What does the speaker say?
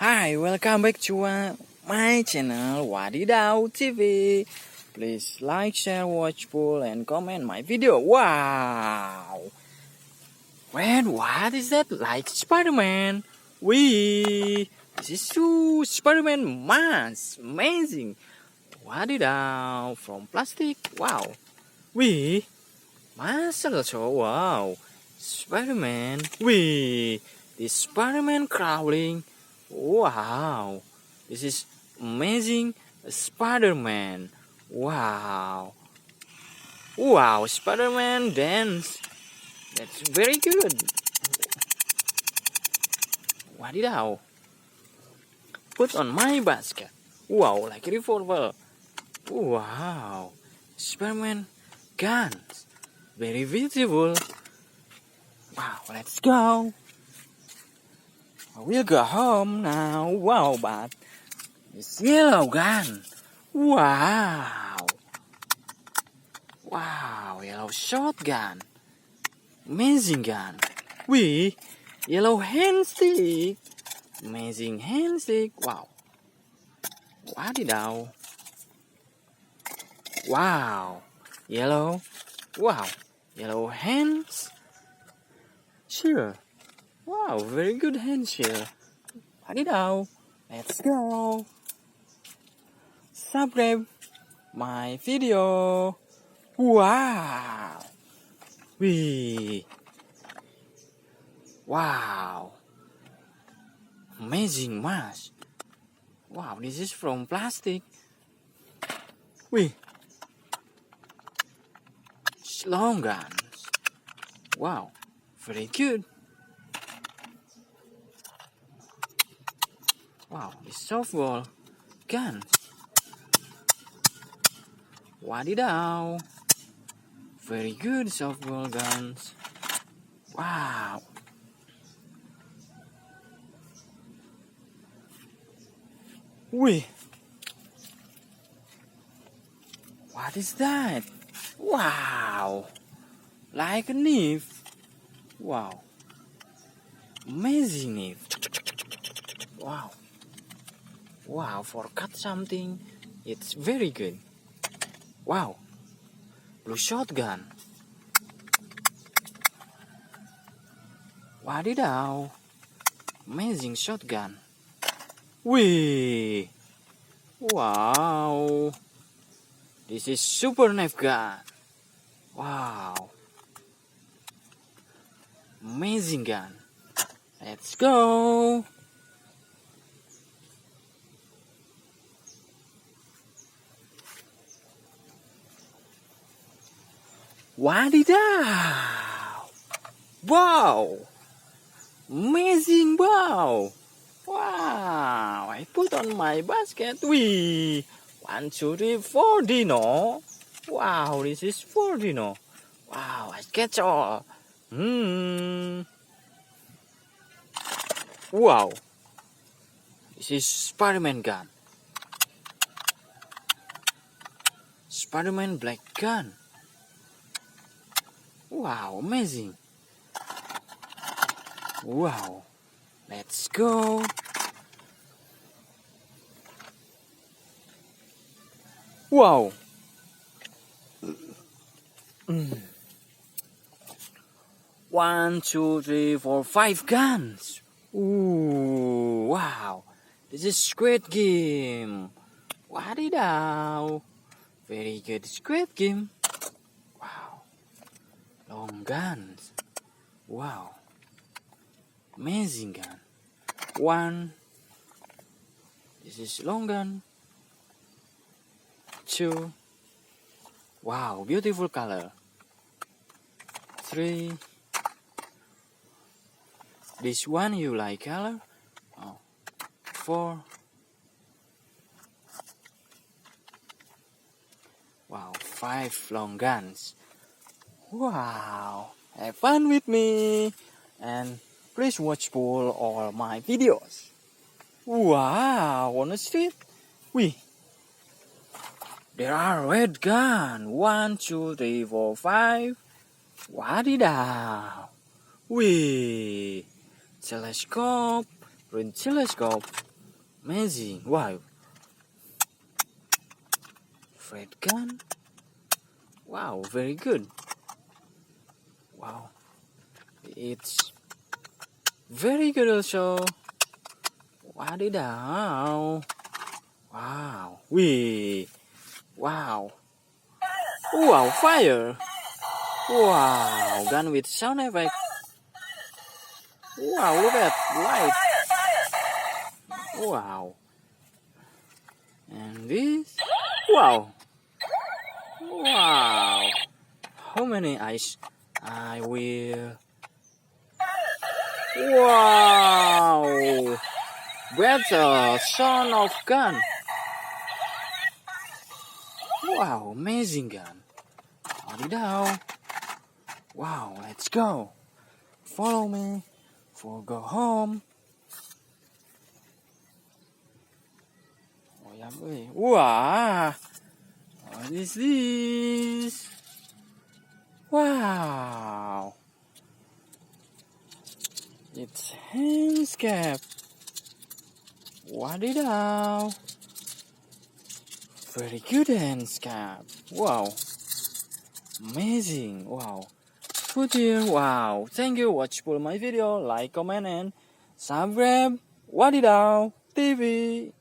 Hi, welcome back to my channel Wadidaw TV. Please like, share, watch, pull, and comment my video. Wow! Wait, what is that? Like Spider-Man? This is true Spider-Man mask. Amazing. Wadidaw from plastic. Wow. Mask also. Wow. Spider-Man. This Spider-Man crawling. Wow, this is amazing. Spider-Man. Wow. Wow, Spider-Man dance. That's very good. Wadidaw. Put on my basket. Wow, like a revolver. Wow. Spider-Man guns. Very visible. Wow, let's go. We'll go home now. Wow, but it's yellow gun. Wow. Wow, yellow shotgun. Amazing gun. Yellow hand stick. Amazing hand stick. Wow. Wadidaw. Wow. Yellow. Wow. Yellow hands. Sure. Wow, very good hands here. Wadidaw. Let's go. Subscribe my video. Wow. Wow. Amazing mask. Wow, this is from plastic. Long guns. Wow, very good. Wow, this softball guns. Wadidaw. Very good softball guns. Wow. What is that? Wow. Like a knife. Wow. Amazing knife. Wow. Wow, for cut something, it's very good. Wow. Blue shotgun. Wadidaw. Amazing shotgun. Wow. This is super knife gun. Wow. Amazing gun. Let's go. Wadidaw. Wow. Amazing, wow. Wow, I put on my basket. 1, 2, 3, 4 dino. Wow, this is 4 dino. Wow, I catch all. Wow, this is Spiderman gun. Spiderman black gun. Wow, amazing. Wow, let's go. Wow. 1, 2, 3, 4, 5 guns. Ooh, wow. This is Squid Game. Wadidaw. Very good Squid Game. Wow. Long guns. Wow. Amazing gun. 1. This is long gun. 2. Wow, beautiful color. 3. This one you like color? 4. Wow, 5 long guns. Wow, have fun with me. And please watch all my videos. Wow, on the street. There are red gun. 1, 2, 3, 4, 5. Wadidaw. Telescope. Green telescope. Amazing. Wow. Red gun. Wow, very good. Wow. It's very good also. Wadidaw. Wow. Wee. Wow. Wow, fire. Wow, gun with sound effect. Wow, look at light. Wow. And this. Wow. Wow. How many eyes? I will. Wow. Better son of gun. Wow, amazing gun. Wadidaw. Wow, let's go. Follow me for go home. Oh yeah, boy. Wow. What is this? Wow. It's hands cap. Wadidaw. Very good hands cap. Wow. Amazing. Wow. Put here. Wow. Thank you. Watch my video. Like, comment, and subscribe. Wadidaw TV.